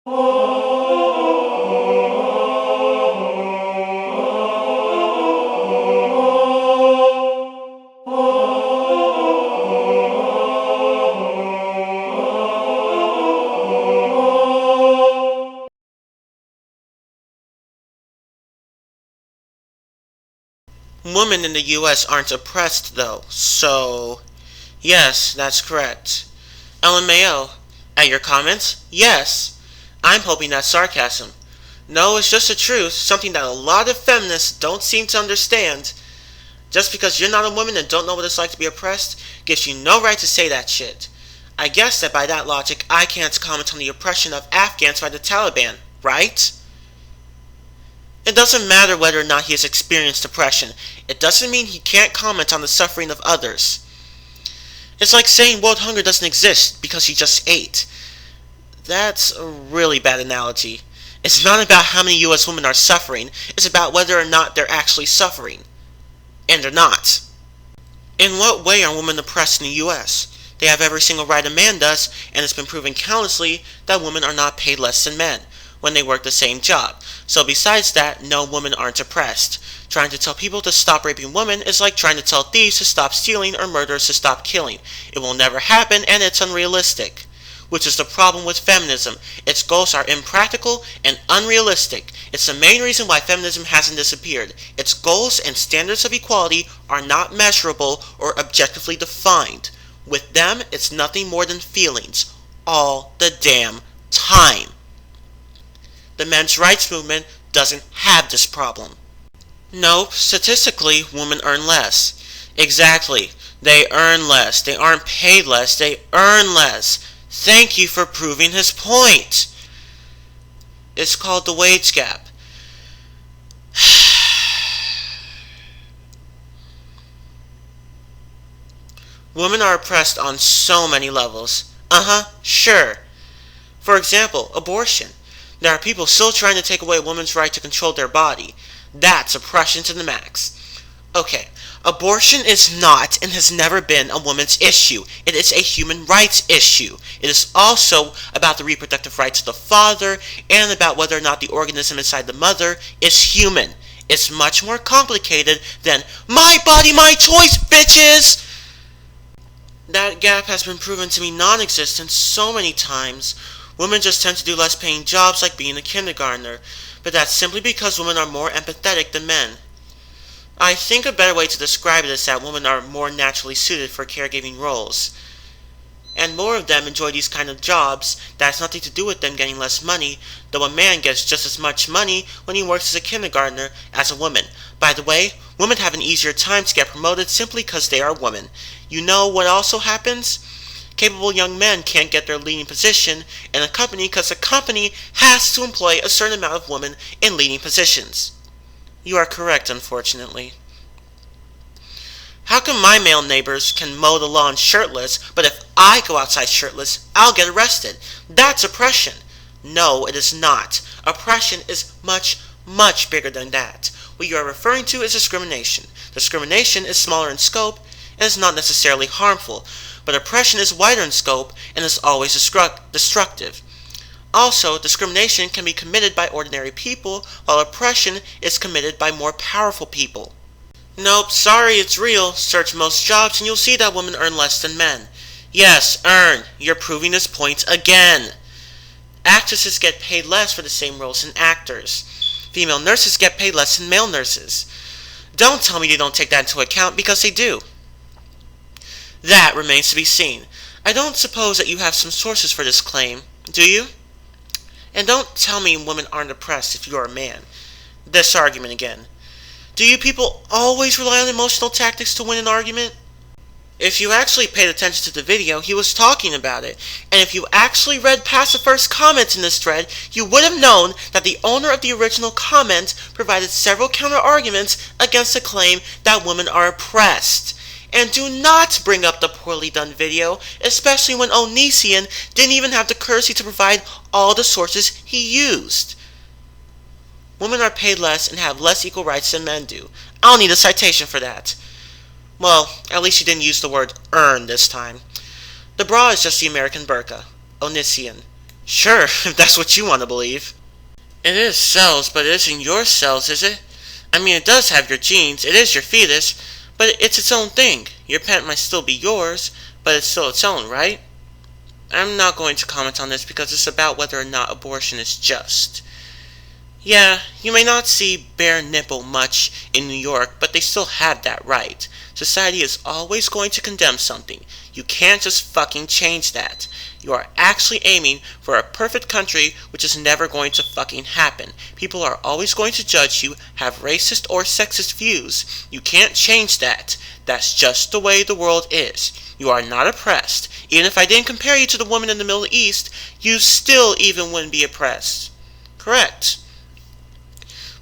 Women in the US aren't oppressed, though, so... Yes, that's correct. LMAO. At your comments? Yes. I'm hoping that's sarcasm. No, it's just the truth, something that a lot of feminists don't seem to understand. Just because you're not a woman and don't know what it's like to be oppressed, gives you no right to say that shit. I guess that by that logic, I can't comment on the oppression of Afghans by the Taliban, right? It doesn't matter whether or not he has experienced oppression. It doesn't mean he can't comment on the suffering of others. It's like saying world hunger doesn't exist because you just ate. That's a really bad analogy. It's not about how many US women are suffering, it's about whether or not they're actually suffering. And they're not. In what way are women oppressed in the US? They have every single right a man does, and it's been proven countlessly that women are not paid less than men when they work the same job. So besides that, no, women aren't oppressed. Trying to tell people to stop raping women is like trying to tell thieves to stop stealing or murderers to stop killing. It will never happen, and it's unrealistic. Which is the problem with feminism. Its goals are impractical and unrealistic. It's the main reason why feminism hasn't disappeared. Its goals and standards of equality are not measurable or objectively defined. With them, it's nothing more than feelings. All the damn time. The men's rights movement doesn't have this problem. Nope, statistically, women earn less. Exactly. They earn less. They aren't paid less. They earn less. Thank you for proving his point. It's called the wage gap. Women are oppressed on so many levels. Sure. For example, abortion. There are people still trying to take away a woman's right to control their body. That's oppression to the max. Okay, abortion is not and has never been a woman's issue. It is a human rights issue. It is also about the reproductive rights of the father and about whether or not the organism inside the mother is human. It's much more complicated than my body, my choice, bitches! That gap has been proven to be non-existent so many times. Women just tend to do less paying jobs like being a kindergartner, but that's simply because women are more empathetic than men. I think a better way to describe it is that women are more naturally suited for caregiving roles. And more of them enjoy these kind of jobs that has nothing to do with them getting less money, though a man gets just as much money when he works as a kindergartner as a woman. By the way, women have an easier time to get promoted simply because they are women. You know what also happens? Capable young men can't get their leading position in a company because the company has to employ a certain amount of women in leading positions. You are correct, unfortunately. How come my male neighbors can mow the lawn shirtless, but if I go outside shirtless, I'll get arrested? That's oppression. No, it is not. Oppression is much, much bigger than that. What you are referring to is discrimination. Discrimination is smaller in scope and is not necessarily harmful, but oppression is wider in scope and is always destructive. Also, discrimination can be committed by ordinary people, while oppression is committed by more powerful people. Nope, sorry, it's real. Search most jobs and you'll see that women earn less than men. Yes, earn. You're proving this point again. Actresses get paid less for the same roles than actors. Female nurses get paid less than male nurses. Don't tell me they don't take that into account, because they do. That remains to be seen. I don't suppose that you have some sources for this claim, do you? And don't tell me women aren't oppressed if you're a man. This argument again. Do you people always rely on emotional tactics to win an argument? If you actually paid attention to the video, he was talking about it. And if you actually read past the first comment in this thread, you would have known that the owner of the original comment provided several counter-arguments against the claim that women are oppressed. And do not bring up the poorly done video, especially when Onision didn't even have the courtesy to provide all the sources he used. Women are paid less and have less equal rights than men do. I'll need a citation for that. Well, at least you didn't use the word earn this time. The bra is just the American burqa. Onision. Sure, if that's what you want to believe. It is cells, but it isn't your cells, is it? I mean, it does have your genes, it is your fetus, but it's its own thing. Your pet might still be yours, but it's still its own, right? I'm not going to comment on this because it's about whether or not abortion is just. Yeah, you may not see bare nipple much in New York, but they still have that right. Society is always going to condemn something. You can't just fucking change that. You are actually aiming for a perfect country, which is never going to fucking happen. People are always going to judge you, have racist or sexist views. You can't change that. That's just the way the world is. You are not oppressed. Even if I didn't compare you to the woman in the Middle East, you still even wouldn't be oppressed. Correct.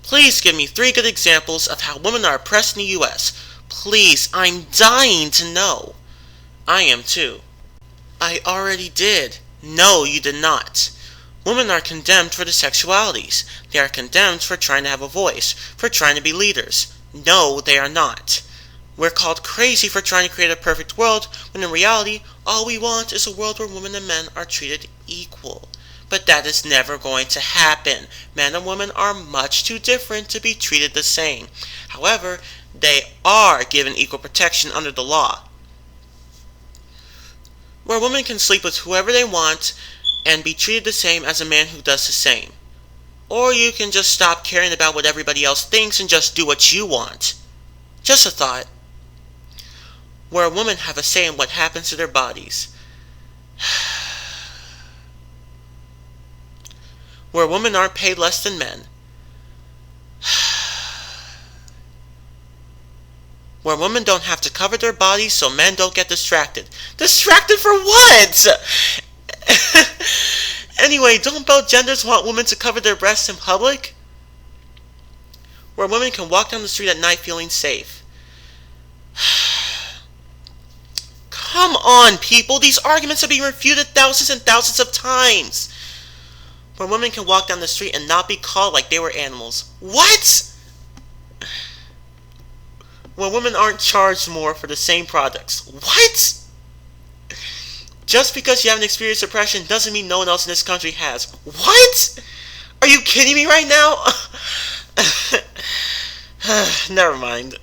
Please give me 3 good examples of how women are oppressed in the US. Please, I'm dying to know. I am too. I already did. No, you did not. Women are condemned for their sexualities. They are condemned for trying to have a voice, for trying to be leaders. No, they are not. We're called crazy for trying to create a perfect world, when in reality, all we want is a world where women and men are treated equal. But that is never going to happen. Men and women are much too different to be treated the same. However, they are given equal protection under the law, where women can sleep with whoever they want and be treated the same as a man who does the same. Or you can just stop caring about what everybody else thinks and just do what you want. Just a thought. Where women have a say in what happens to their bodies. Where women aren't paid less than men. Where women don't have to cover their bodies so men don't get distracted. Distracted for what? Anyway, don't both genders want women to cover their breasts in public? Where women can walk down the street at night feeling safe. Come on, people. These arguments have been refuted thousands and thousands of times. Where women can walk down the street and not be called like they were animals. What? Where women aren't charged more for the same products. What? Just because you haven't experienced oppression doesn't mean no one else in this country has. What? Are you kidding me right now? Never mind.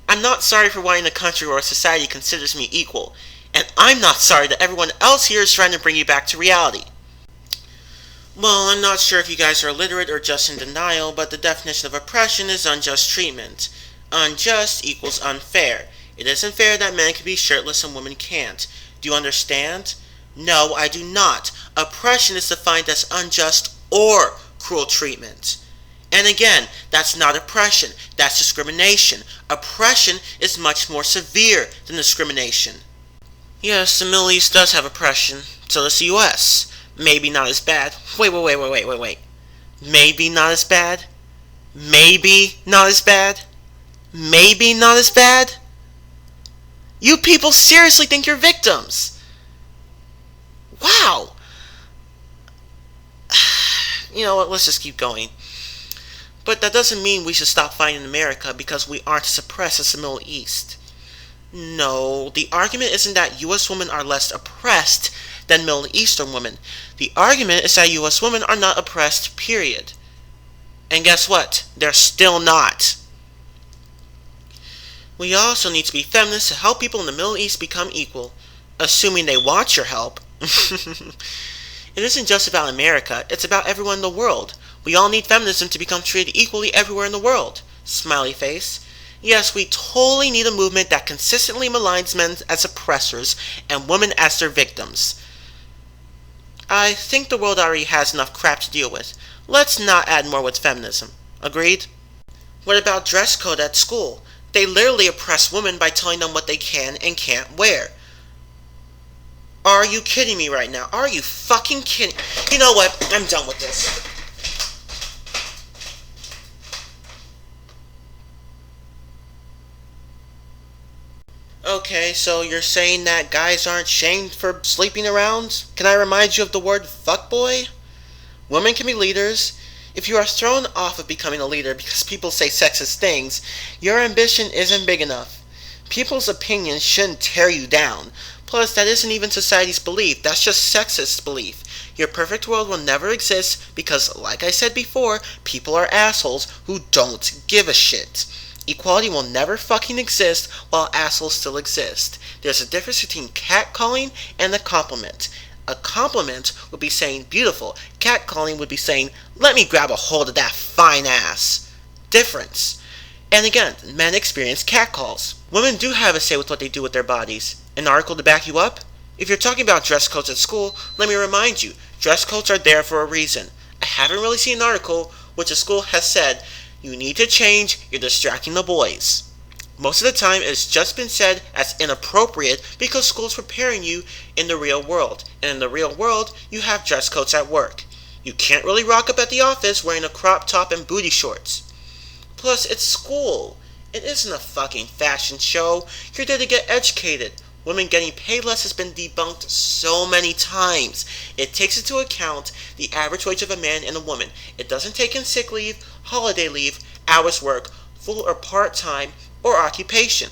I'm not sorry for wanting a country where society considers me equal. And I'm not sorry that everyone else here is trying to bring you back to reality. Well, I'm not sure if you guys are illiterate or just in denial, but the definition of oppression is unjust treatment. Unjust equals unfair. It isn't fair that men can be shirtless and women can't. Do you understand? No, I do not. Oppression is defined as unjust or cruel treatment. And again, that's not oppression, that's discrimination. Oppression is much more severe than discrimination. Yes, the Middle East does have oppression. So does the US. Maybe not as bad. Wait. Maybe not as bad? Maybe not as bad? Maybe not as bad? You people seriously think you're victims? Wow. You know what, let's just keep going. But that doesn't mean we should stop fighting in America because we aren't as oppressed as the Middle East. No, the argument isn't that US women are less oppressed than Middle Eastern women. The argument is that US women are not oppressed, period. And guess what? They're still not. We also need to be feminists to help people in the Middle East become equal, assuming they want your help. It isn't just about America, it's about everyone in the world. We all need feminism to become treated equally everywhere in the world. Smiley face. Yes, we totally need a movement that consistently maligns men as oppressors and women as their victims. I think the world already has enough crap to deal with. Let's not add more with feminism. Agreed? What about dress code at school? They literally oppress women by telling them what they can and can't wear. Are you kidding me right now? Are you fucking kidding? You know what? I'm done with this. Okay, so you're saying that guys aren't shamed for sleeping around? Can I remind you of the word fuckboy? Women can be leaders. If you are thrown off of becoming a leader because people say sexist things, your ambition isn't big enough. People's opinions shouldn't tear you down. Plus, that isn't even society's belief, that's just sexist belief. Your perfect world will never exist because, like I said before, people are assholes who don't give a shit. Equality will never fucking exist while assholes still exist. There's a difference between catcalling and a compliment. A compliment would be saying beautiful. Catcalling would be saying, let me grab a hold of that fine ass. Difference. And again, men experience catcalls. Women do have a say with what they do with their bodies. An article to back you up? If you're talking about dress codes at school, let me remind you, dress codes are there for a reason. I haven't really seen an article which a school has said, you need to change, you're distracting the boys. Most of the time, it's just been said as inappropriate because school's preparing you in the real world. And in the real world, you have dress codes at work. You can't really rock up at the office wearing a crop top and booty shorts. Plus, it's school. It isn't a fucking fashion show. You're there to get educated. Women getting paid less has been debunked so many times. It takes into account the average wage of a man and a woman. It doesn't take in sick leave, holiday leave, hours work, full or part-time, or occupation.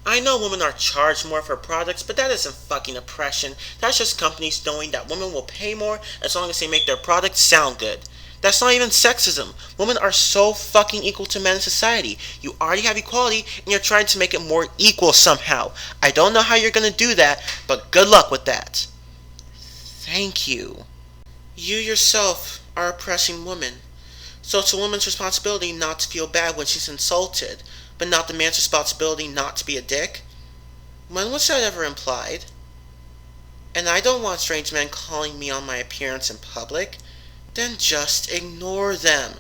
I know women are charged more for products, but that isn't fucking oppression. That's just companies knowing that women will pay more as long as they make their products sound good. That's not even sexism. Women are so fucking equal to men in society. You already have equality, and you're trying to make it more equal somehow. I don't know how you're gonna do that, but good luck with that. Thank you. You yourself are oppressing women. So it's a woman's responsibility not to feel bad when she's insulted, but not the man's responsibility not to be a dick? When was that ever implied? And I don't want strange men calling me on my appearance in public. Then just ignore them.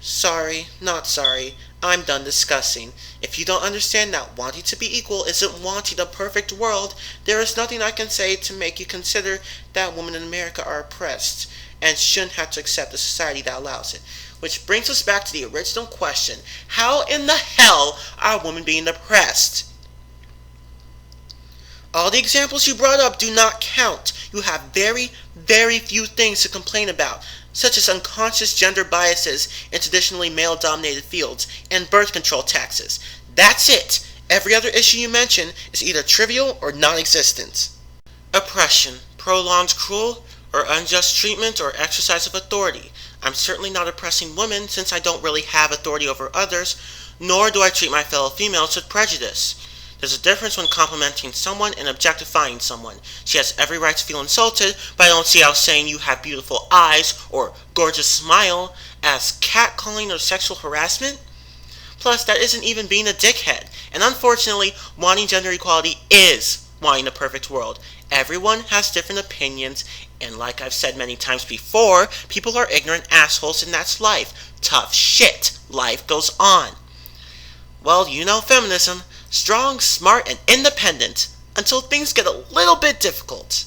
Sorry, not sorry. I'm done discussing. If you don't understand that wanting to be equal isn't wanting a perfect world, there is nothing I can say to make you consider that women in America are oppressed and shouldn't have to accept a society that allows it. Which brings us back to the original question. How in the hell are women being oppressed? All the examples you brought up do not count. You have very, very few things to complain about, such as unconscious gender biases in traditionally male-dominated fields and birth control taxes. That's it. Every other issue you mention is either trivial or non-existent. Oppression, prolonged cruel or unjust treatment or exercise of authority. I'm certainly not oppressing women since I don't really have authority over others, nor do I treat my fellow females with prejudice. There's a difference when complimenting someone and objectifying someone. She has every right to feel insulted, but I don't see how saying you have beautiful eyes or gorgeous smile as catcalling or sexual harassment. Plus, that isn't even being a dickhead. And unfortunately, wanting gender equality is wanting a perfect world. Everyone has different opinions, and like I've said many times before, people are ignorant assholes and that's life. Tough shit. Life goes on. Well, you know feminism. Strong, smart, and independent until things get a little bit difficult.